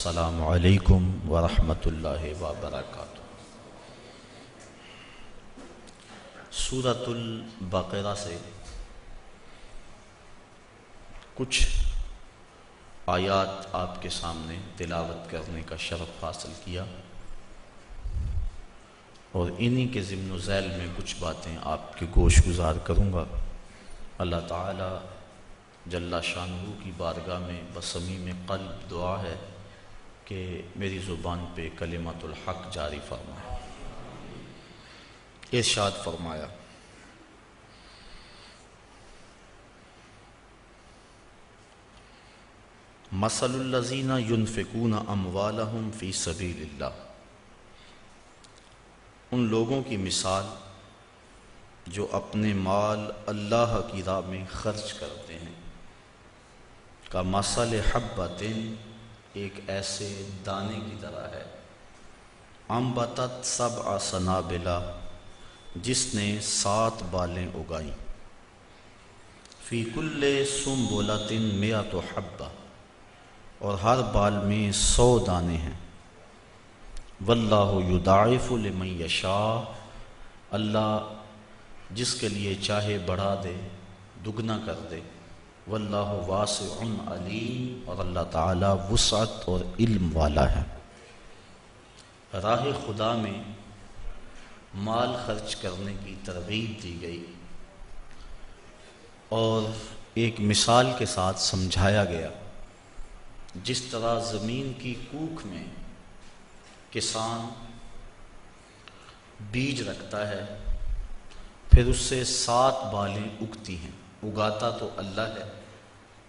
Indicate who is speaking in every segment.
Speaker 1: السلام علیکم ورحمۃ اللہ وبرکاتہ۔ سورۃ البقرہ سے کچھ آیات آپ کے سامنے تلاوت کرنے کا شرف حاصل کیا اور انہی کے ضمن و ذیل میں کچھ باتیں آپ کے گوش گزار کروں گا۔ اللہ تعالی جل شانہ کی بارگاہ میں بصمیم قلب دعا ہے کہ میری زبان پہ کلمۃ الحق جاری فرمائے۔ ارشاد فرمایا، مثل الذین ينفقون اموالهم فی سبیل اللہ، ان لوگوں کی مثال جو اپنے مال اللہ کی راہ میں خرچ کرتے ہیں، کا مثل حبۃ، ایک ایسے دانے کی طرح ہے، انبتت سبع سنابل، جس نے 7 بالیں اگائیں، فی کل سنبلۃ مئۃ حبہ، اور ہر بال میں 100 دانے ہیں، واللہ یضاعف لمن یشاء، اللہ جس کے لیے چاہے بڑھا دے، دگنا کر دے، واللہ واسع علیم، اور اللہ تعالی وسعت اور علم والا ہے۔ راہ خدا میں مال خرچ کرنے کی ترغیب دی گئی اور ایک مثال کے ساتھ سمجھایا گیا، جس طرح زمین کی کوکھ میں کسان بیج رکھتا ہے، پھر اس سے 7 بالیں اگتی ہیں، اگاتا تو اللہ ہے،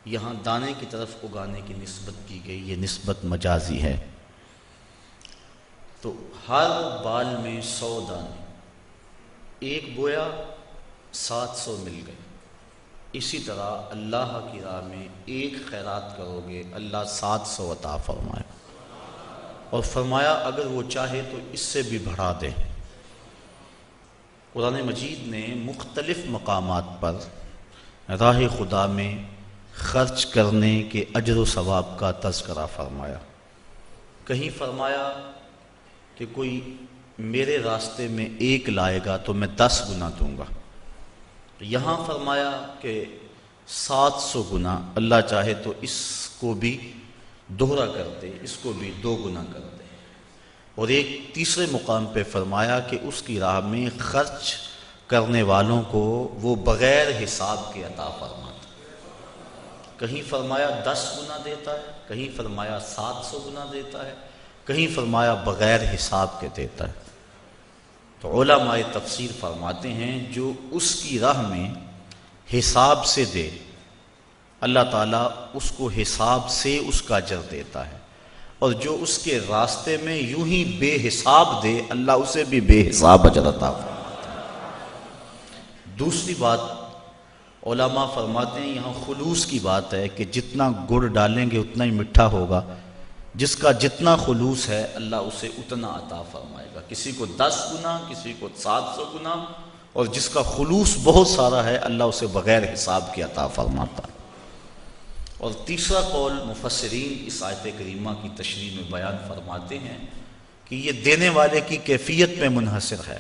Speaker 1: یہاں دانے کی طرف اگانے کی نسبت کی گئی، یہ نسبت مجازی ہے، تو ہر بال میں 100 دانے، ایک بویا 700 مل گئے۔ اسی طرح اللہ کی راہ میں ایک خیرات کرو گے، اللہ 700 عطا فرمائے، اور فرمایا اگر وہ چاہے تو اس سے بھی بڑھا دے۔ قرآن مجید نے مختلف مقامات پر راہ خدا میں خرچ کرنے کے اجر و ثواب کا تذکرہ فرمایا۔ کہیں فرمایا کہ کوئی میرے راستے میں 1 لائے گا تو میں 10 گنا دوں گا، یہاں فرمایا کہ 700 گنا، اللہ چاہے تو اس کو بھی دوہرا کر دے، اس کو بھی 2 گنا کر دے، اور ایک تیسرے مقام پہ فرمایا کہ اس کی راہ میں خرچ کرنے والوں کو وہ بغیر حساب کے عطا فرماتا۔ کہیں فرمایا 10 گنا دیتا ہے، کہیں فرمایا 700 گنا دیتا ہے، کہیں فرمایا بغیر حساب کے دیتا ہے۔ تو علماء تفسیر فرماتے ہیں جو اس کی راہ میں حساب سے دے، اللہ تعالیٰ اس کو حساب سے اس کا اجر دیتا ہے، اور جو اس کے راستے میں یوں ہی بے حساب دے، اللہ اسے بھی بے حساب اجر عطا فرماتا ہے۔ دوسری بات علماء فرماتے ہیں، یہاں خلوص کی بات ہے کہ جتنا گڑ ڈالیں گے اتنا ہی میٹھا ہوگا، جس کا جتنا خلوص ہے اللہ اسے اتنا عطا فرمائے گا، کسی کو 10 گنا، کسی کو 700 گنا، اور جس کا خلوص بہت سارا ہے اللہ اسے بغیر حساب کے عطا فرماتا ہے۔ اور تیسرا قول مفسرین اس آیت کریمہ کی تشریح میں بیان فرماتے ہیں کہ یہ دینے والے کی کیفیت میں منحصر ہے،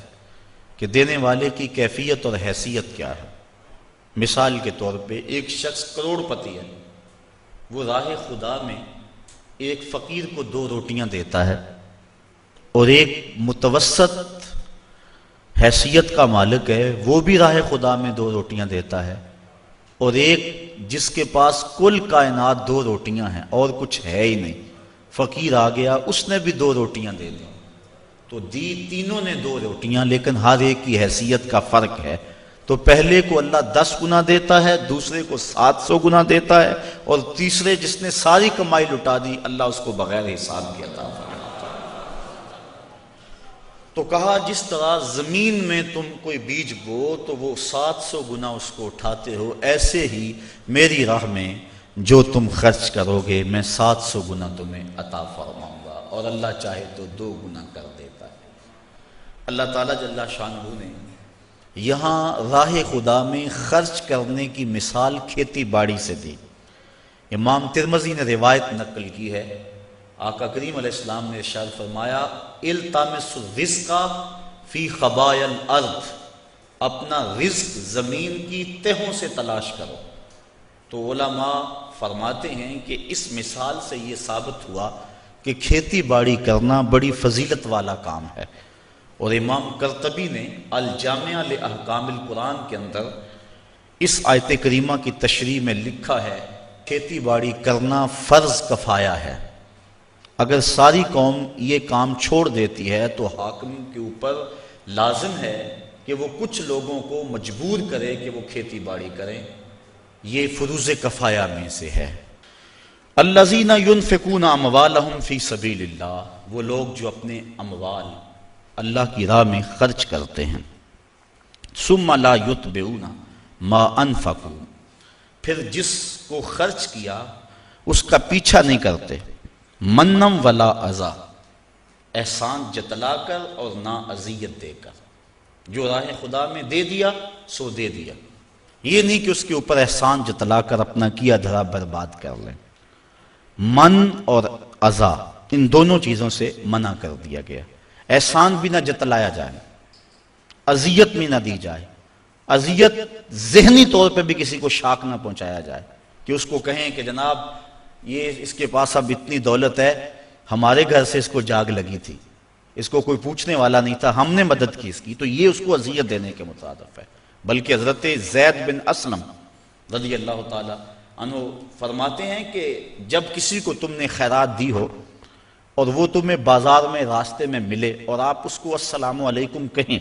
Speaker 1: کہ دینے والے کی کیفیت اور حیثیت کیا ہے۔ مثال کے طور پہ ایک شخص کروڑ پتی ہے، وہ راہ خدا میں ایک فقیر کو 2 روٹیاں دیتا ہے، اور ایک متوسط حیثیت کا مالک ہے وہ بھی راہ خدا میں 2 روٹیاں دیتا ہے، اور ایک جس کے پاس کل کائنات 2 روٹیاں ہیں اور کچھ ہے ہی نہیں، فقیر آ گیا اس نے بھی 2 روٹیاں دے دی، تو دی تینوں نے 2 روٹیاں، لیکن ہر ایک کی حیثیت کا فرق ہے، تو پہلے کو اللہ 10 گنا دیتا ہے، دوسرے کو 700 گنا دیتا ہے، اور تیسرے جس نے ساری کمائی لٹا دی اللہ اس کو بغیر حساب کے عطا فرماتا ہے۔ تو کہا جس طرح زمین میں تم کوئی بیج بو تو وہ 700 گنا اس کو اٹھاتے ہو، ایسے ہی میری راہ میں جو تم خرچ کرو گے میں 700 گنا تمہیں عطا فرماؤں گا، اور اللہ چاہے تو 2 گنا کر دیتا ہے۔ اللہ تعالیٰ جل شانہ نے یہاں راہ خدا میں خرچ کرنے کی مثال کھیتی باڑی سے دی۔ امام ترمذی نے روایت نقل کی ہے، آقا کریم علیہ السلام نے ارشاد فرمایا التمس الرزق فی خبایا الارض، اپنا رزق زمین کی تہوں سے تلاش کرو۔ تو علماء فرماتے ہیں کہ اس مثال سے یہ ثابت ہوا کہ کھیتی باڑی کرنا بڑی فضیلت والا کام ہے، اور امام قرطبی نے الجامع لاحکام القرآن کے اندر اس آیت کریمہ کی تشریح میں لکھا ہے کھیتی باڑی کرنا فرض کفایہ ہے۔ اگر ساری قوم یہ کام چھوڑ دیتی ہے تو حاکم کے اوپر لازم ہے کہ وہ کچھ لوگوں کو مجبور کرے کہ وہ کھیتی باڑی کریں، یہ فروض کفایہ میں سے ہے۔ الذین ینفقون اموالہم فی سبیل اللہ، وہ لوگ جو اپنے اموال اللہ کی راہ میں خرچ کرتے ہیں، ثم لا یتبعون ما انفقوا، پھر جس کو خرچ کیا اس کا پیچھا نہیں کرتے، منم ولا اذا، احسان جتلا کر اور نہ اذیت دے کر، جو راہ خدا میں دے دیا سو دے دیا، یہ نہیں کہ اس کے اوپر احسان جتلا کر اپنا کیا دھرا برباد کر لیں۔ من اور اذا ان دونوں چیزوں سے منع کر دیا گیا، احسان بھی نہ جتلایا جائے، اذیت بھی نہ دی جائے، اذیت ذہنی طور پہ بھی کسی کو شاک نہ پہنچایا جائے کہ اس کو کہیں کہ جناب یہ اس کے پاس اب اتنی دولت ہے، ہمارے گھر سے اس کو جاگ لگی تھی، اس کو کوئی پوچھنے والا نہیں تھا، ہم نے مدد کی اس کی، تو یہ اس کو اذیت دینے کے مترادف ہے۔ بلکہ حضرت زید بن اسلم رضی اللہ تعالی عنہ فرماتے ہیں کہ جب کسی کو تم نے خیرات دی ہو اور وہ تمہیں بازار میں راستے میں ملے اور آپ اس کو السلام علیکم کہیں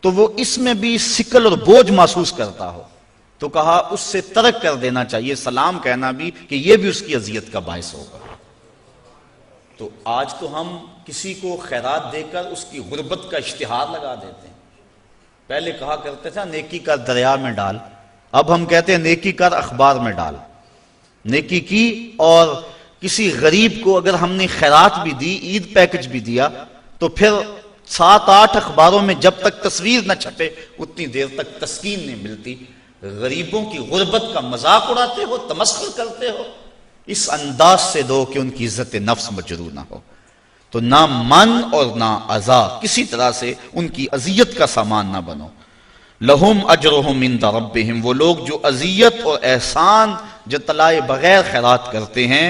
Speaker 1: تو وہ اس میں بھی ثقل اور بوجھ محسوس کرتا ہو تو کہا اس سے ترک کر دینا چاہیے سلام کہنا بھی، کہ یہ بھی اس کی اذیت کا باعث ہوگا۔ تو آج تو ہم کسی کو خیرات دے کر اس کی غربت کا اشتہار لگا دیتے ہیں۔ پہلے کہا کرتے تھا نیکی کر دریا میں ڈال، اب ہم کہتے ہیں نیکی کر اخبار میں ڈال۔ نیکی کی اور کسی غریب کو اگر ہم نے خیرات بھی دی، عید پیکج بھی دیا، تو پھر 7-8 اخباروں میں جب تک تصویر نہ چھپے اتنی دیر تک تسکین نہیں ملتی۔ غریبوں کی غربت کا مذاق اڑاتے ہو، تمسخر کرتے ہو، اس انداز سے دو کہ ان کی عزت نفس مجروح نہ ہو۔ تو نہ من اور نہ اذا، کسی طرح سے ان کی اذیت کا سامان نہ بنو۔ لہم اجرہم عند ربہم، وہ لوگ جو اذیت اور احسان جتلائے بغیر خیرات کرتے ہیں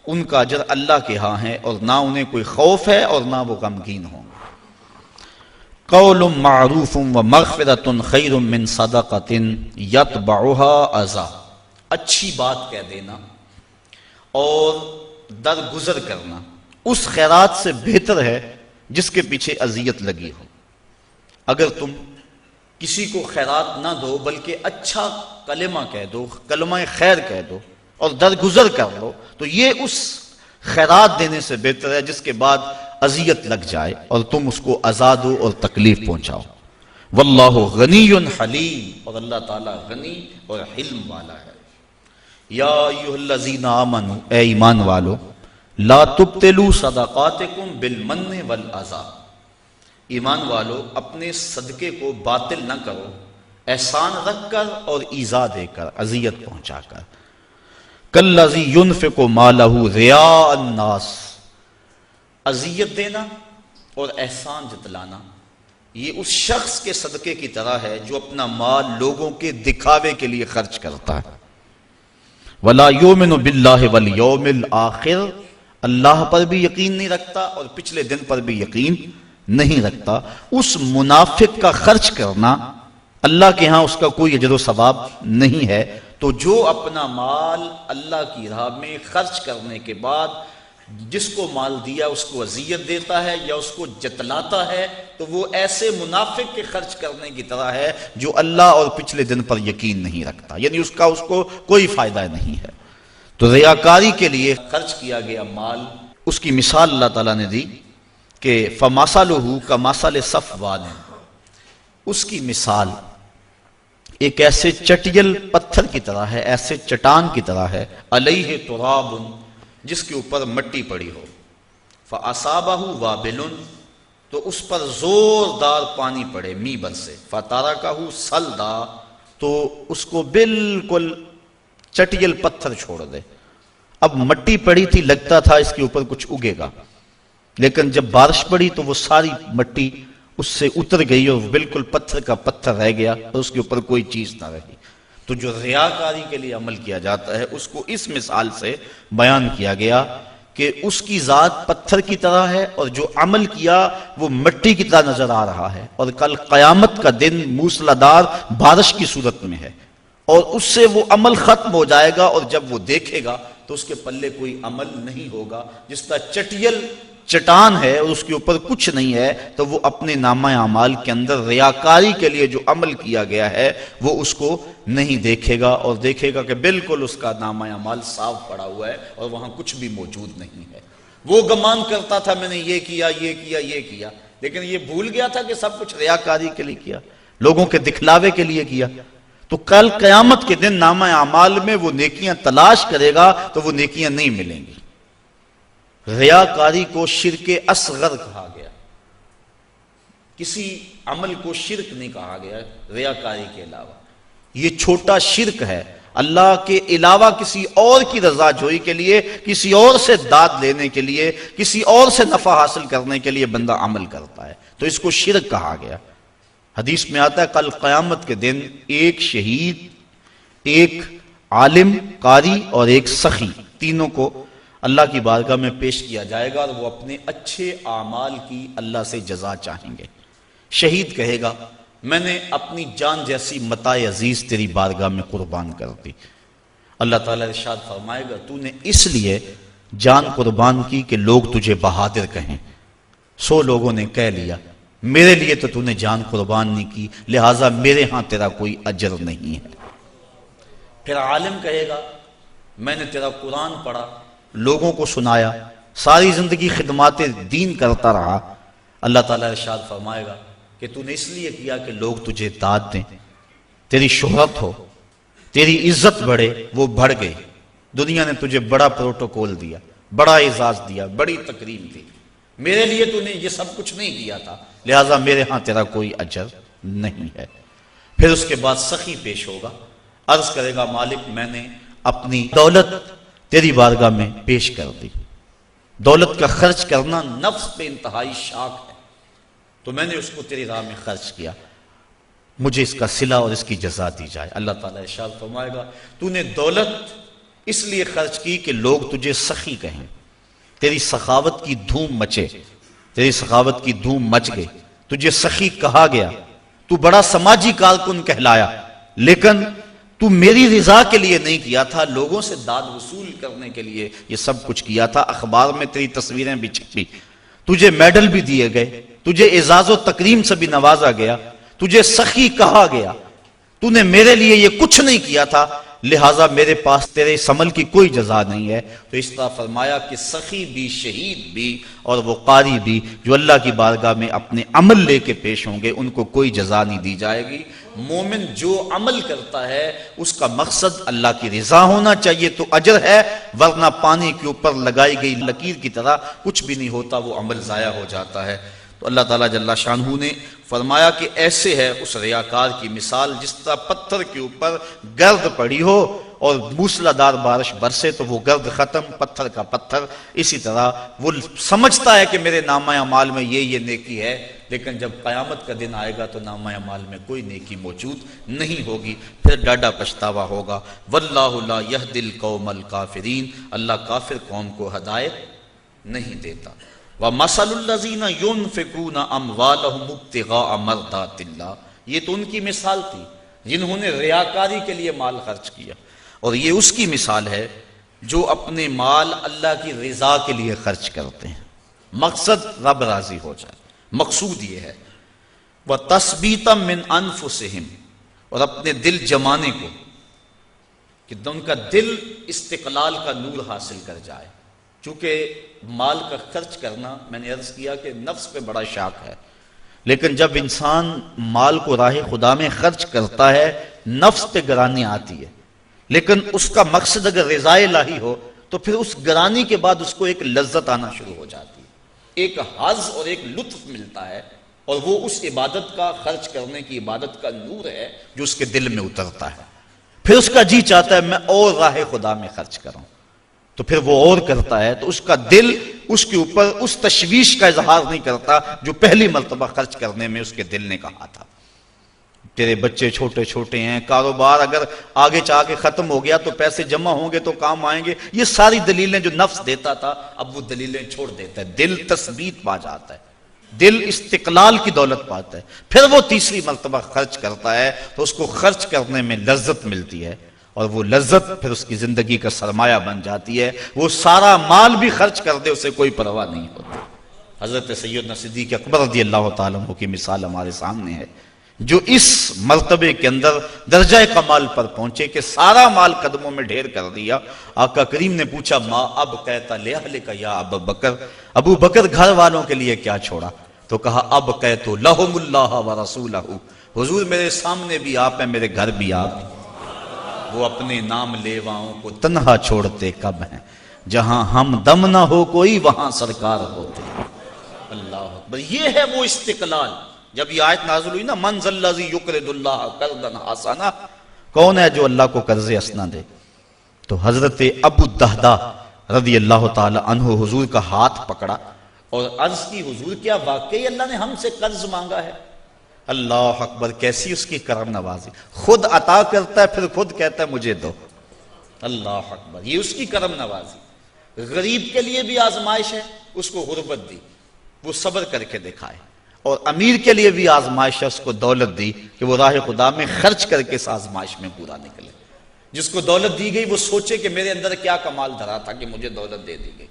Speaker 1: ان کا اجر اللہ کے ہاں ہے، اور نہ انہیں کوئی خوف ہے اور نہ وہ غمگین ہوں۔ قول معروف ومغفرۃ خیر من صدقۃ یتبعها اذی، اچھی بات کہہ دینا اور درگزر کرنا اس خیرات سے بہتر ہے جس کے پیچھے اذیت لگی ہو۔ اگر تم کسی کو خیرات نہ دو بلکہ اچھا کلمہ کہہ دو، کلمہ خیر کہہ دو اور درگزر کر لو، تو یہ اس خیرات دینے سے بہتر ہے جس کے بعد اذیت لگ جائے اور تم اس کو اذا دو اور تکلیف پہنچاؤ۔ واللہ غنی حلیم، اور اللہ تعالیٰ غنی اور حلم والا ہے۔ یا ایھا الذین آمنوا، اے ایمان والو، لا تبطلوا صدقاتکم بالمن والاذی، ایمان والو اپنے صدقے کو باطل نہ کرو احسان رکھ کر اور ایذا دے کر، اذیت پہنچا کر۔ کالذی ینفق مالہ رئاء الناس، اذیت دینا اور احسان جتلانا یہ اس شخص کے صدقے کی طرح ہے جو اپنا مال لوگوں کے دکھاوے کے لیے خرچ کرتا ہے۔ ولا یؤمن باللہ والیوم الآخر، اللہ پر بھی یقین نہیں رکھتا اور پچھلے دن پر بھی یقین نہیں رکھتا۔ اس منافق کا خرچ کرنا اللہ کے ہاں اس کا کوئی اجر و ثواب نہیں ہے۔ تو جو اپنا مال اللہ کی راہ میں خرچ کرنے کے بعد جس کو مال دیا اس کو اذیت دیتا ہے یا اس کو جتلاتا ہے تو وہ ایسے منافق کے خرچ کرنے کی طرح ہے جو اللہ اور پچھلے دن پر یقین نہیں رکھتا، یعنی اس کو کوئی فائدہ نہیں ہے۔ تو ریاکاری کے لیے خرچ کیا گیا مال، اس کی مثال اللہ تعالیٰ نے دی کہ فَمَثَلُهُ كَمَثَلِ صَفْوَانٍ، اس کی مثال ایک ایسے چٹیل پتھر کی طرح ہے، ایسے چٹان کی طرح ہے، علیہ تراب، جس کے اوپر مٹی پڑی ہو، فَأَصَابَهُ وَابِلٌ، تو اس پر زوردار پانی پڑے می برسے، فَتَرَكَهُ صَلْدًا، تو اس کو بالکل چٹیل پتھر چھوڑ دے۔ اب مٹی پڑی تھی، لگتا تھا اس کے اوپر کچھ اگے گا، لیکن جب بارش پڑی تو وہ ساری مٹی اس سے اتر گئی اور بالکل پتھر کا پتھر رہ گیا اور اس کے اوپر کوئی چیز نہ رہی۔ تو جو ریاکاری کے لیے عمل کیا جاتا ہے اس کو اس مثال سے بیان کیا گیا کہ اس کی ذات پتھر کی طرح ہے اور جو عمل کیا وہ مٹی کی طرح نظر آ رہا ہے، اور کل قیامت کا دن موسلادھار بارش کی صورت میں ہے، اور اس سے وہ عمل ختم ہو جائے گا، اور جب وہ دیکھے گا تو اس کے پلے کوئی عمل نہیں ہوگا۔ جس طرح چٹیل چٹان ہے اور اس کے اوپر کچھ نہیں ہے، تو وہ اپنے نامہ اعمال کے اندر ریاکاری کے لیے جو عمل کیا گیا ہے وہ اس کو نہیں دیکھے گا، اور دیکھے گا کہ بالکل اس کا نامہ اعمال صاف پڑا ہوا ہے اور وہاں کچھ بھی موجود نہیں ہے۔ وہ گمان کرتا تھا میں نے یہ کیا یہ کیا یہ کیا، لیکن یہ بھول گیا تھا کہ سب کچھ ریاکاری کے لیے کیا، لوگوں کے دکھلاوے کے لیے کیا۔ تو کل قیامت کے دن نامہ اعمال میں وہ نیکیاں تلاش کرے گا تو وہ نیکیاں نہیں ملیں گی۔ ریاکاری کو شرک اصغر کہا گیا، کسی عمل کو شرک نہیں کہا گیا ریاکاری کے علاوہ۔ یہ چھوٹا شرک ہے، اللہ کے علاوہ کسی اور کی رضا جوئی کے لیے، کسی اور سے داد لینے کے لیے، کسی اور سے نفع حاصل کرنے کے لیے بندہ عمل کرتا ہے، تو اس کو شرک کہا گیا۔ حدیث میں آتا ہے کل قیامت کے دن ایک شہید، ایک عالم قاری اور ایک سخی، تینوں کو اللہ کی بارگاہ میں پیش کیا جائے گا اور وہ اپنے اچھے اعمال کی اللہ سے جزا چاہیں گے۔ شہید کہے گا میں نے اپنی جان جیسی متاع عزیز تیری بارگاہ میں قربان کر دی۔ اللہ تعالیٰ ارشاد فرمائے گا تو نے اس لیے جان قربان کی کہ لوگ تجھے بہادر کہیں، 100 لوگوں نے کہہ لیا میرے لیے تو نے جان قربان نہیں کی، لہٰذا میرے ہاں تیرا کوئی اجر نہیں ہے۔ پھر عالم کہے گا میں نے تیرا قرآن پڑھا، لوگوں کو سنایا، ساری زندگی خدمات دین کرتا رہا۔ اللہ تعالیٰ ارشاد فرمائے گا کہ تو نے اس لیے کیا کہ لوگ تجھے داد دیں، تیری شہرت ہو، تیری عزت بڑھے، وہ بڑھ گئی۔ دنیا نے تجھے بڑا پروٹوکول دیا، بڑا اعزاز دیا، بڑی تکریم دی، میرے لیے تو نے یہ سب کچھ نہیں کیا تھا، لہٰذا میرے ہاں تیرا کوئی اجر نہیں ہے۔ پھر اس کے بعد سخی پیش ہوگا، عرض کرے گا مالک میں نے اپنی دولت تیری بارگاہ میں پیش کر دی، دولت کا خرچ کرنا نفس پہ انتہائی شاق ہے، تو میں نے اس کو تیری راہ میں خرچ کیا، مجھے اس کا صلہ اور اس کی جزا دی جائے۔ اللہ تعالیٰ ارشاد فرمائے گا تو نے دولت اس لیے خرچ کی کہ لوگ تجھے سخی کہیں، تیری سخاوت کی دھوم مچے، تیری سخاوت کی دھوم مچ گئی، تجھے سخی کہا گیا، تو بڑا سماجی کارکن کہلایا، لیکن تو میری رضا کے لیے نہیں کیا تھا، لوگوں سے داد وصول کرنے کے لیے یہ سب کچھ کیا تھا۔ اخبار میں تیری تصویریں بھی چھپی، تجھے میڈل بھی دیے گئے، تجھے اعزاز و تکریم سے بھی نوازا گیا، تجھے سخی کہا گیا، تو نے میرے لیے یہ کچھ نہیں کیا تھا، لہٰذا میرے پاس تیرے اس عمل کی کوئی جزا نہیں ہے۔ تو اس طرح فرمایا کہ سخی بھی، شہید بھی اور وہ قاری بھی جو اللہ کی بارگاہ میں اپنے عمل لے کے پیش ہوں گے ان کو کوئی جزا نہیں دی جائے گی۔ مومن جو عمل کرتا ہے اس کا مقصد اللہ کی رضا ہونا چاہیے تو اجر ہے، ورنہ پانی کے اوپر لگائی گئی لکیر کی طرح کچھ بھی نہیں ہوتا، وہ عمل ضائع ہو جاتا ہے۔ تو اللہ تعالیٰ جل شانہ نے فرمایا کہ ایسے ہے اس ریاکار کی مثال جس طرح پتھر کے اوپر گرد پڑی ہو اور موسلادھار بارش برسے تو وہ گرد ختم، پتھر کا پتھر۔ اسی طرح وہ سمجھتا ہے کہ میرے نامہ اعمال میں یہ نیکی ہے، لیکن جب قیامت کا دن آئے گا تو نامہ اعمال میں کوئی نیکی موجود نہیں ہوگی، پھر ڈاڈا پچھتاوا ہوگا۔ واللہ لا یہدی القوم الکافرین، اللہ کافر قوم کو ہدایت نہیں دیتا۔ وَمَثَلُ الَّذِينَ يُنْفِقُونَ أَمْوَالَهُمُ ابْتِغَاءَ مَرْضَاتِ اللَّهِ، یہ تو ان کی مثال تھی جنہوں نے ریاکاری کے لیے مال خرچ کیا، اور یہ اس کی مثال ہے جو اپنے مال اللہ کی رضا کے لیے خرچ کرتے ہیں، مقصد رب راضی ہو جائے، مقصود یہ ہے۔ وَتَثْبِيتًا مِّنْ أَنفُسِهِمْ، اور اپنے دل جمانے کو کہ ان کا دل استقلال کا نور حاصل کر جائے، چونکہ مال کا خرچ کرنا میں نے عرض کیا کہ نفس پہ بڑا شاق ہے، لیکن جب انسان مال کو راہ خدا میں خرچ کرتا ہے نفس پہ گرانی آتی ہے، لیکن اس کا مقصد اگر رضا الہی ہو تو پھر اس گرانی کے بعد اس کو ایک لذت آنا شروع ہو جاتی ہے، ایک حظ اور ایک لطف ملتا ہے، اور وہ اس عبادت کا، خرچ کرنے کی عبادت کا نور ہے جو اس کے دل میں اترتا ہے، پھر اس کا جی چاہتا ہے میں اور راہ خدا میں خرچ کروں۔ تو پھر وہ اور کرتا ہے تو اس کا دل اس کے اوپر اس تشویش کا اظہار نہیں کرتا جو پہلی مرتبہ خرچ کرنے میں اس کے دل نے کہا تھا۔ تیرے بچے چھوٹے چھوٹے ہیں، کاروبار اگر آگے چاہ کے ختم ہو گیا تو پیسے جمع ہوں گے تو کام آئیں گے، یہ ساری دلیلیں جو نفس دیتا تھا اب وہ دلیلیں چھوڑ دیتا ہے، دل تثبیت پا جاتا ہے، دل استقلال کی دولت پاتا ہے۔ پھر وہ تیسری مرتبہ خرچ کرتا ہے تو اس کو خرچ کرنے میں لذت ملتی ہے، اور وہ لذت پھر اس کی زندگی کا سرمایہ بن جاتی ہے، وہ سارا مال بھی خرچ کر دے اسے کوئی پرواہ نہیں ہوتی۔ حضرت سیدنا صدیق اکبر رضی اللہ تعالیٰ عنہ کی مثال ہمارے سامنے ہے، جو اس مرتبے کے اندر درجہ کمال پر پہنچے کہ سارا مال قدموں میں ڈھیر کر دیا۔ آقا کریم نے پوچھا ما اب کہتا لأہلک یا ابا بکر، ابو بکر گھر والوں کے لیے کیا چھوڑا؟ تو کہا اب کہتو لہم اللہ ورسولہ، حضور میرے سامنے بھی آپ ہیں، میرے گھر بھی آپ ہیں، وہ اپنے نام لیواؤں کو تنہا چھوڑتے کب ہیں، جہاں ہم دم نہ ہو کوئی وہاں سرکار ہوتے ہیں۔ اللہ اکبر، یہ ہے وہ استقلال۔ جب یہ آیت نازل ہوئی نا من ذا الذی یقرض اللہ قرضا حسنا، کون ہے جو اللہ کو قرض حسنا دے؟ تو حضرت ابو الدہداء رضی اللہ تعالی عنہ حضور کا ہاتھ پکڑا اور عرض کی حضور کیا واقعی اللہ نے ہم سے قرض مانگا ہے؟ اللہ اکبر، کیسی اس کی کرم نوازی، خود عطا کرتا ہے پھر خود کہتا ہے مجھے دو۔ اللہ اکبر، یہ اس کی کرم نوازی۔ غریب کے لیے بھی آزمائش ہے، اس کو غربت دی، وہ صبر کر کے دکھائے، اور امیر کے لیے بھی آزمائش ہے، اس کو دولت دی کہ وہ راہ خدا میں خرچ کر کے اس آزمائش میں پورا نکلے۔ جس کو دولت دی گئی وہ سوچے کہ میرے اندر کیا کمال دھرا تھا کہ مجھے دولت دے دی گئی،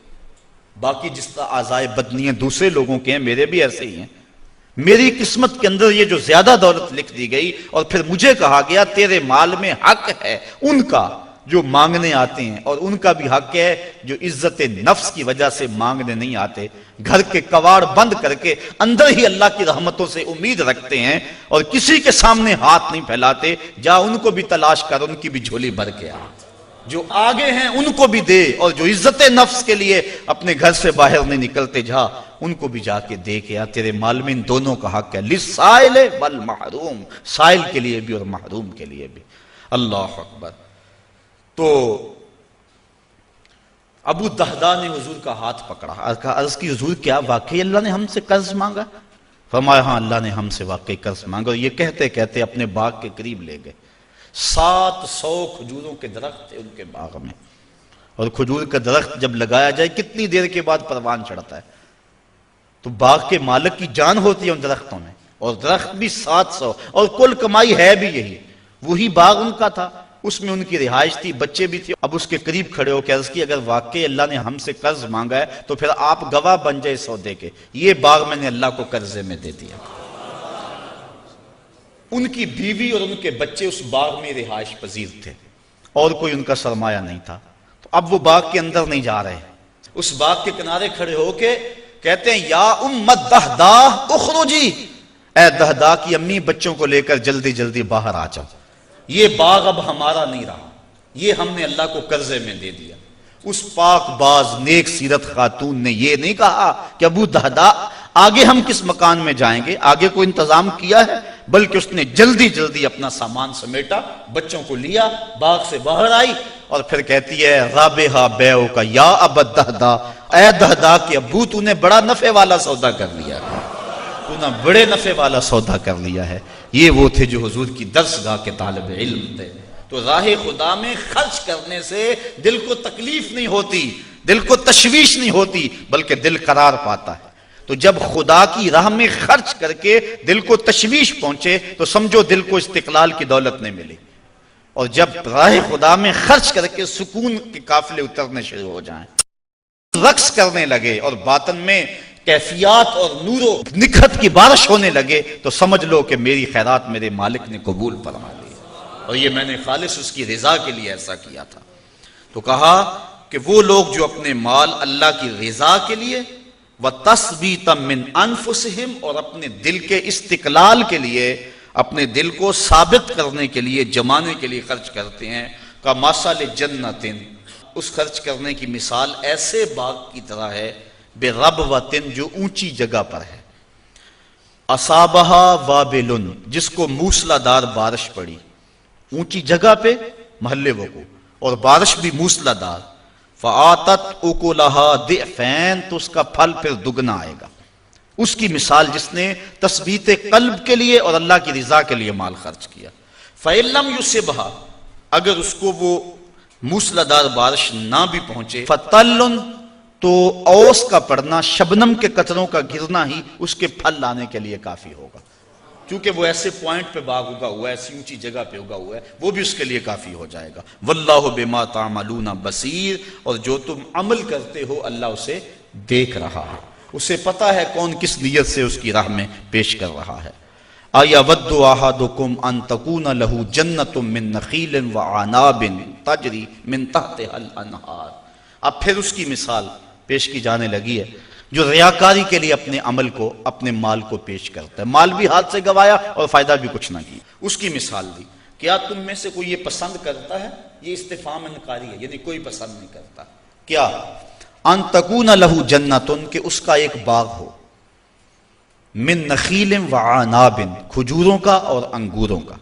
Speaker 1: باقی جس طرح اعضائے بدنی ہیں دوسرے لوگوں کے ہیں، میرے بھی ایسے ہی ہیں، میری قسمت کے اندر یہ جو زیادہ دولت لکھ دی گئی، اور پھر مجھے کہا گیا تیرے مال میں حق ہے ان کا جو مانگنے آتے ہیں، اور ان کا بھی حق ہے جو عزت نفس کی وجہ سے مانگنے نہیں آتے، گھر کے کواڑ بند کر کے اندر ہی اللہ کی رحمتوں سے امید رکھتے ہیں اور کسی کے سامنے ہاتھ نہیں پھیلاتے۔ جا ان کو بھی تلاش کر، ان کی بھی جھولی بھر کے آ، جو آگے ہیں ان کو بھی دے، اور جو عزت نفس کے لیے اپنے گھر سے باہر نہیں نکلتے جا ان کو بھی جا کے دے کے آ۔ تیرے مال میں ان دونوں کا حق ہے، للسائل والمحروم، سائل کے لیے بھی اور محروم کے لیے بھی۔ اللہ اکبر۔ تو ابو الدہداء نے حضور کا ہاتھ پکڑا، عرض کی حضور کیا واقعی اللہ نے ہم سے قرض مانگا؟ فرمایا ہاں اللہ نے ہم سے واقعی قرض مانگا، اور یہ کہتے کہتے اپنے باغ کے قریب لے گئے۔ 700 کھجوروں کے درخت تھے ان کے باغ میں، اور کھجور کا درخت جب لگایا جائے کتنی دیر کے بعد پروان چڑھتا ہے، تو باغ کے مالک کی جان ہوتی ہے ان درختوں میں، اور درخت بھی 700، اور کل کمائی ہے بھی یہی، وہی باغ ان کا تھا، اس میں ان کی رہائش تھی، بچے بھی تھے۔ اب اس کے قریب کھڑے ہو کے عرض کی اگر واقعی اللہ نے ہم سے قرض مانگا ہے تو پھر آپ گواہ بن جائے سودے کے، یہ باغ میں نے اللہ کو قرضے میں دے دیا۔ ان کی بیوی اور ان کے بچے اس باغ میں رہائش پذیر تھے، اور کوئی ان کا سرمایہ نہیں تھا، تو اب وہ باغ کے اندر نہیں جا رہے، اس باغ کے کنارے کھڑے ہو کے کہتے ہیں یا ام الدہداء اخرجی، اے دہداء کی امی بچوں کو لے کر جلدی جلدی باہر آ جاؤ، یہ باغ اب ہمارا نہیں رہا، یہ ہم نے اللہ کو قرضے میں دے دیا۔ اس پاک باز نیک سیرت خاتون نے یہ نہیں کہا کہ ابو دہداء آگے ہم کس مکان میں جائیں گے، آگے کوئی انتظام کیا ہے، بلکہ اس نے جلدی جلدی اپنا سامان سمیٹا، بچوں کو لیا، باغ سے باہر آئی، اور پھر کہتی ہے رابحہ بیعو کا یا ابا الدہداء، اے دہداء کے ابو تو نے بڑا نفع والا سودا کر لیا ہے، تو نے بڑے نفع والا سودا کر لیا ہے۔ یہ وہ تھے جو حضور کی درسگاہ کے طالب علم تھے۔ تو راہ خدا میں خرچ کرنے سے دل کو تکلیف نہیں ہوتی، دل کو تشویش نہیں ہوتی، بلکہ دل قرار پاتا ہے۔ تو جب خدا کی راہ میں خرچ کر کے دل کو تشویش پہنچے تو سمجھو دل کو استقلال کی دولت نہیں ملی، اور جب راہ خدا میں خرچ کر کے سکون کے قافلے اترنے شروع ہو جائیں، رقص کرنے لگے اور باطن میں کیفیات اور نور و نکھت کی بارش ہونے لگے، تو سمجھ لو کہ میری خیرات میرے مالک نے قبول فرما لی، اور یہ میں نے خالص اس کی رضا کے لیے ایسا کیا تھا۔ تو کہا کہ وہ لوگ جو اپنے مال اللہ کی رضا کے لیے وَتَثْبِيتًا مِّنْ أَنفُسِهِمْ، اور اپنے دل کے استقلال کے لیے، اپنے دل کو ثابت کرنے کے لیے، جمانے کے لیے خرچ کرتے ہیں، کَمَثَلِ جَنَّةٍ، اس خرچ کرنے کی مثال ایسے باغ کی طرح ہے بِرَبْوَةٍ، جو اونچی جگہ پر ہے، أَصَابَهَا وَابِلٌ، جس کو موسلا دار بارش پڑی، اونچی جگہ پہ محلے وقوع اور بارش بھی موسلا دار، فآتت اکلہا ضعفین، تو اس کا پھل پھر دگنا آئے گا۔ اس کی مثال جس نے تثبیت قلب کے لیے اور اللہ کی رضا کے لیے مال خرچ کیا۔ فَإِن لَّمْ يُصِبْهَا، اگر اس کو وہ موسلادھار بارش نہ بھی پہنچے، فَطَلٌ، تو اوس کا پڑنا، شبنم کے قطروں کا گرنا ہی اس کے پھل لانے کے لیے کافی ہوگا، کیونکہ وہ ایسے پوائنٹ پہ باغ اگا ہوا ہے، ایسی اونچی جگہ پہ اگا ہوا ہے، وہ بھی اس کے لیے کافی ہو جائے گا۔ واللہ بما تعملون بصیر، اور جو تم عمل کرتے ہو اللہ اسے دیکھ رہا ہے، اسے پتا ہے کون کس نیت سے اس کی راہ میں پیش کر رہا ہے۔ اَیَوَدُّ أَحَدُکُمْ أَن تَکُونَ لَهُ جَنَّةٌ مِّن نَخِیلٍ وَأَعْنَابٍ تَجْرِی مِن تَحْتِہَا الْأَنْہَارُ۔ اب پھر اس کی مثال پیش کی جانے لگی ہے، جو ریاکاری کے لیے اپنے عمل کو، اپنے مال کو پیش کرتا ہے، مال بھی ہاتھ سے گوایا اور فائدہ بھی کچھ نہ کیا۔ اس کی مثال دی، کیا تم میں سے کوئی یہ پسند کرتا ہے؟ یہ استفہام انکاری ہے، یعنی کوئی پسند نہیں کرتا۔ کیا؟ ان تکون لہ جنتن، کہ اس کا ایک باغ ہو، من نخیل وعناب، کھجوروں کا اور انگوروں کا،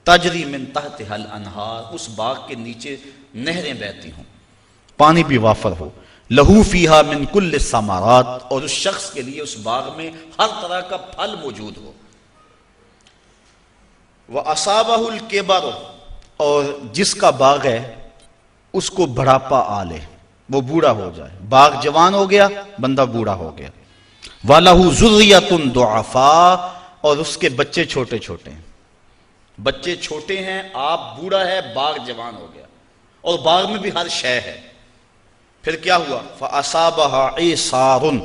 Speaker 1: تجری من تحتها الانہار، اس باغ کے نیچے نہریں بہتی ہوں، پانی بھی وافر ہو، لہو فیہا من کل الثمرات، اور اس شخص کے لیے اس باغ میں ہر طرح کا پھل موجود ہو، وَأَصَابَهُ الْكِبَرُ، اور جس کا باغ ہے اس کو بڑھاپا آ لے، وہ بوڑھا ہو جائے، باغ جوان ہو گیا، بندہ بوڑھا ہو گیا، وَلَهُ ذُرِّيَّةٌ ضُعَفَاء، اور اس کے بچے چھوٹے چھوٹے ہیں، بچے چھوٹے ہیں، آپ بوڑھا ہے، باغ جوان ہو گیا، اور باغ میں بھی ہر شے ہے۔ پھر کیا ہوا؟ فَأَصَابَهَا عِصَارٌ،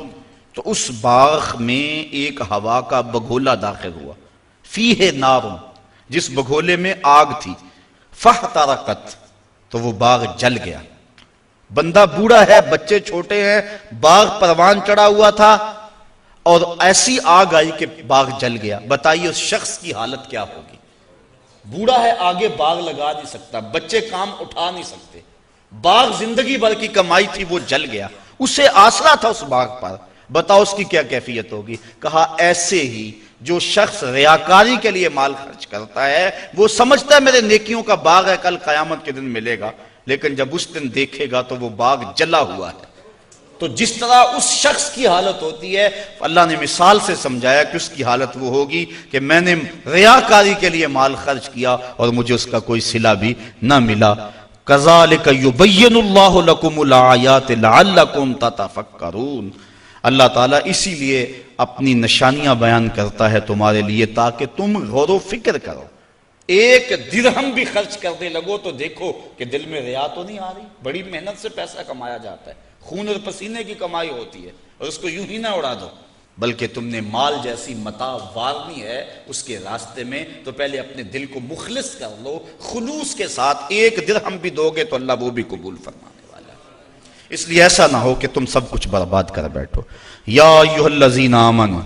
Speaker 1: تو اس باغ میں ایک ہوا کا بگھولا داخل ہوا، فِيهِ نَارٌ، جس بگھولے میں آگ تھی، فَاحْتَرَقَتْ، تو وہ باغ جل گیا۔ بندہ بوڑھا ہے، بچے چھوٹے ہیں، باغ پروان چڑھا ہوا تھا، اور ایسی آگ آئی کہ باغ جل گیا۔ بتائیے اس شخص کی حالت کیا ہوگی؟ بوڑھا ہے، آگے باغ لگا نہیں سکتا، بچے کام اٹھا نہیں سکتے، باغ زندگی بھر کی کمائی تھی، وہ جل گیا، اسے آسرا تھا اس باغ پر، بتاؤ اس کی کیا کیفیت ہوگی؟ کہا ایسے ہی جو شخص ریاکاری کے لیے مال خرچ کرتا ہے، وہ سمجھتا ہے میرے نیکیوں کا باغ ہے، کل قیامت کے دن ملے گا، لیکن جب اس دن دیکھے گا تو وہ باغ جلا ہوا ہے۔ تو جس طرح اس شخص کی حالت ہوتی ہے، اللہ نے مثال سے سمجھایا کہ اس کی حالت وہ ہوگی کہ میں نے ریاکاری کے لیے مال خرچ کیا اور مجھے اس کا کوئی صلہ بھی نہ ملا۔ کذالک یبین اللہ لکم الآیات لعلکم تتفکرون، اللہ تعالیٰ اسی لیے اپنی نشانیاں بیان کرتا ہے تمہارے لیے تاکہ تم غور و فکر کرو۔ ایک درہم بھی خرچ کرنے لگو تو دیکھو کہ دل میں ریا تو نہیں آ رہی، بڑی محنت سے پیسہ کمایا جاتا ہے، خون اور پسینے کی کمائی ہوتی ہے، اور اس کو یوں ہی نہ اڑا دو، بلکہ تم نے مال جیسی متاع وارنی ہے اس کے راستے میں، تو پہلے اپنے دل کو مخلص کر لو، خلوص کے ساتھ ایک درہم بھی دو گے تو اللہ وہ بھی قبول فرمانے والا ہے۔ اس لیے ایسا نہ ہو کہ تم سب کچھ برباد کر بیٹھو۔ یا ایھا الذین آمنوا،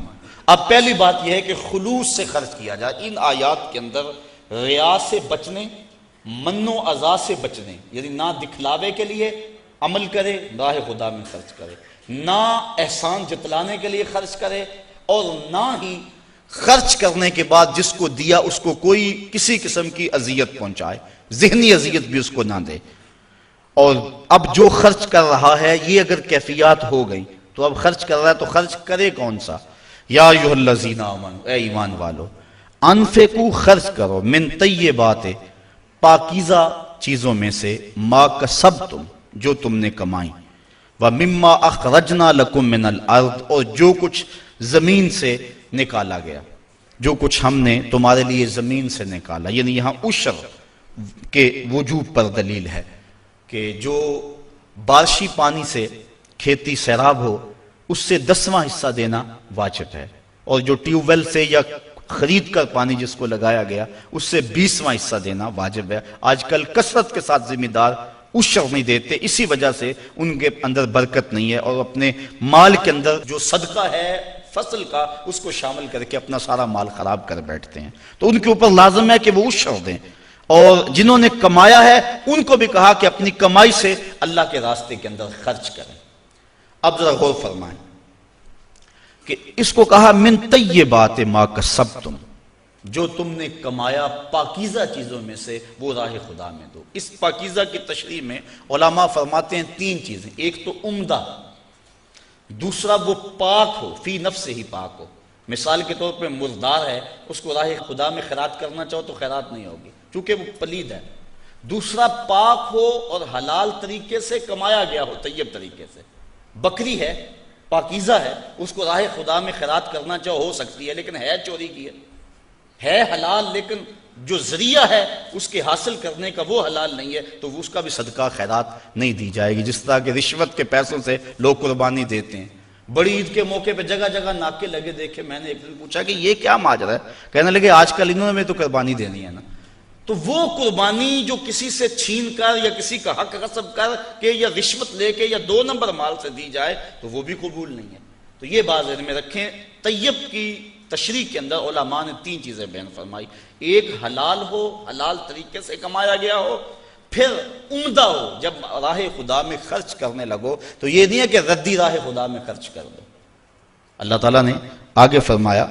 Speaker 1: اب پہلی بات یہ ہے کہ خلوص سے خرچ کیا جائے۔ ان آیات کے اندر ریا سے بچنے، من و اذا سے بچنے، یعنی نہ دکھلاوے کے لیے عمل کرے، راہ خدا میں خرچ کرے، نہ احسان جتلانے کے لیے خرچ کرے، اور نہ ہی خرچ کرنے کے بعد جس کو دیا اس کو کوئی کسی قسم کی اذیت پہنچائے، ذہنی اذیت بھی اس کو نہ دے۔ اور اب جو خرچ کر رہا ہے یہ اگر کیفیات ہو گئی تو اب خرچ کر رہا ہے تو خرچ کرے کون سا؟ یا ایھا الذین آمنوا، اے ایمان والو، انفقوا، خرچ کرو، من طیبات، پاکیزہ چیزوں میں سے، ما کسبتم، جو تم نے کمائی، ومما اخرجنا لکم من الارض، اور جو کچھ زمین سے نکالا گیا، جو کچھ ہم نے تمہارے لیے زمین سے نکالا، یعنی یہاں عشر کے وجوب پر دلیل ہے کہ جو بارشی پانی سے کھیتی سیراب ہو اس سے 10واں حصہ دینا واجب ہے، اور جو ٹیوب ویل سے یا خرید کر پانی جس کو لگایا گیا اس سے 20واں حصہ دینا واجب ہے۔ آج کل کثرت کے ساتھ ذمہ دار عشر نہیں دیتے، اسی وجہ سے ان کے اندر برکت نہیں ہے، اور اپنے مال کے اندر جو صدقہ ہے فصل کا اس کو شامل کر کے اپنا سارا مال خراب کر بیٹھتے ہیں۔ تو ان کے اوپر لازم ہے کہ وہ عشر دیں، اور جنہوں نے کمایا ہے ان کو بھی کہا کہ اپنی کمائی سے اللہ کے راستے کے اندر خرچ کریں۔ اب ذرا غور فرمائیں کہ اس کو کہا من طیبات ما کسبتم، جو تم نے کمایا پاکیزہ چیزوں میں سے وہ راہ خدا میں دو۔ اس پاکیزہ کی تشریح میں علماء فرماتے ہیں 3 چیزیں، ایک تو عمدہ، دوسرا وہ پاک ہو، فی نفس سے ہی پاک ہو۔ مثال کے طور پہ مردار ہے، اس کو راہ خدا میں خیرات کرنا چاہو تو خیرات نہیں ہوگی کیونکہ وہ پلید ہے۔ دوسرا پاک ہو اور حلال طریقے سے کمایا گیا ہو، طیب طریقے سے۔ بکری ہے، پاکیزہ ہے، اس کو راہ خدا میں خیرات کرنا چاہو ہو سکتی ہے، لیکن ہے چوری کی ہے حلال، لیکن جو ذریعہ ہے اس کے حاصل کرنے کا وہ حلال نہیں ہے، تو اس کا بھی صدقہ خیرات نہیں دی جائے گی۔ جس طرح کہ رشوت کے پیسوں سے لوگ قربانی دیتے ہیں، بڑی عید کے موقع پہ جگہ جگہ ناکے لگے دیکھے، میں نے ایک دن پوچھا کہ یہ کیا ماجرا ہے، کہنے لگے آج کل انہوں نے تو قربانی دینی ہے نا۔ تو وہ قربانی جو کسی سے چھین کر یا کسی کا حق غصب کر کے یا رشوت لے کے یا 2 نمبر مال سے دی جائے تو وہ بھی قبول نہیں ہے۔ تو یہ بات ذہن میں رکھیں، طیب کی تشریح کے اندر علماء نے 3 چیزیں بیان فرمائی، ایک حلال ہو، حلال طریقے سے کمایا گیا ہو، پھر عمدہ ہو، جب راہ خدا میں خرچ کرنے لگو تو یہ نہیں ہے کہ ردی راہ خدا میں خرچ کر دو۔ اللہ تعالیٰ نے آگے فرمایا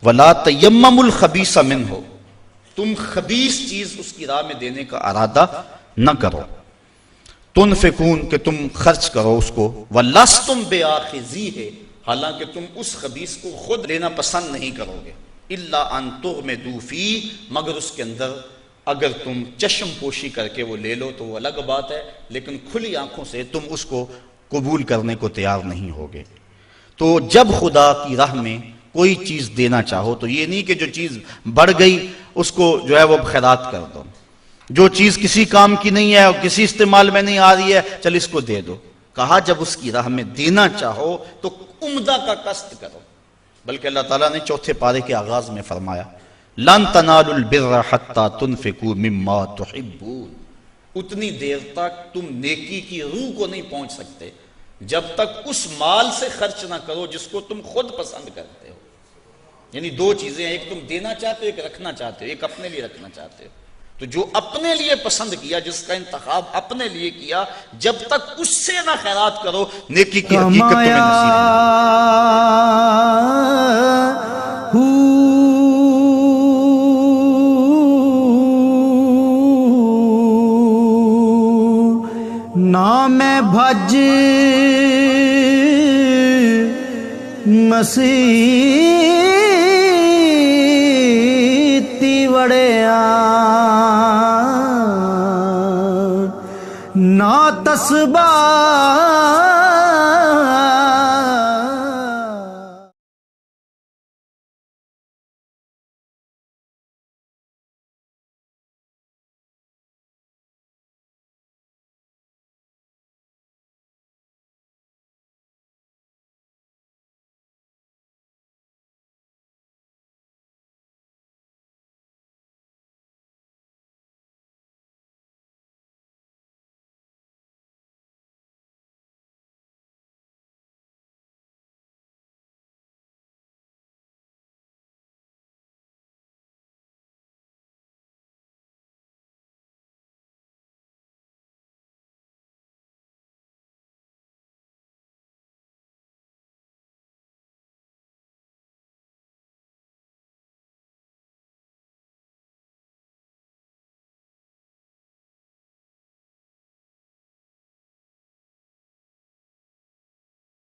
Speaker 1: وَلَا تَيَمَّمُ الْخَبِيثَ مِنْهُ، تم خبیث چیز اس کی راہ میں دینے کا ارادہ نہ کرو، تنفقون کہ تم خرچ کرو اس کو، وَلَسْتُمْ بِآخِذِيهِ حالانکہ تم اس خبیث کو خود لینا پسند نہیں کرو گے، إِلَّا أَن تُغْمِضُوا فِيهِ مگر اس کے اندر اگر تم چشم پوشی کر کے وہ لے لو تو وہ الگ بات ہے، لیکن کھلی آنکھوں سے تم اس کو قبول کرنے کو تیار نہیں ہوگے۔ تو جب خدا کی راہ میں کوئی چیز دینا چاہو تو یہ نہیں کہ جو چیز بڑھ گئی اس کو جو ہے وہ خیرات کر دو، جو چیز کسی کام کی نہیں ہے اور کسی استعمال میں نہیں آ رہی ہے چل اس کو دے دو۔ کہا جب اس کی راہ میں دینا چاہو تو عمدہ کا قصد کرو، بلکہ اللہ تعالیٰ نے 4 پارے کے آغاز میں فرمایا لَن تَنَالُوا الْبِرَّ حَتَّى تُنْفِقُوا مِمَّا تُحِبُّونَ، اتنی دیر تک تم نیکی کی روح کو نہیں پہنچ سکتے جب تک اس مال سے خرچ نہ کرو جس کو تم خود پسند کرتے ہو۔ یعنی 2 چیزیں ہیں، ایک تم دینا چاہتے ہو، ایک رکھنا چاہتے ہو، ایک اپنے لیے رکھنا چاہتے ہو۔ تو جو اپنے لیے پسند کیا، جس کا انتخاب اپنے لیے کیا، جب تک اس سے نہ خیرات کرو نیکی کی حقیقت تمہیں نصیب نہیں۔
Speaker 2: نام بھج مسیتی وڑیا، نا تسبا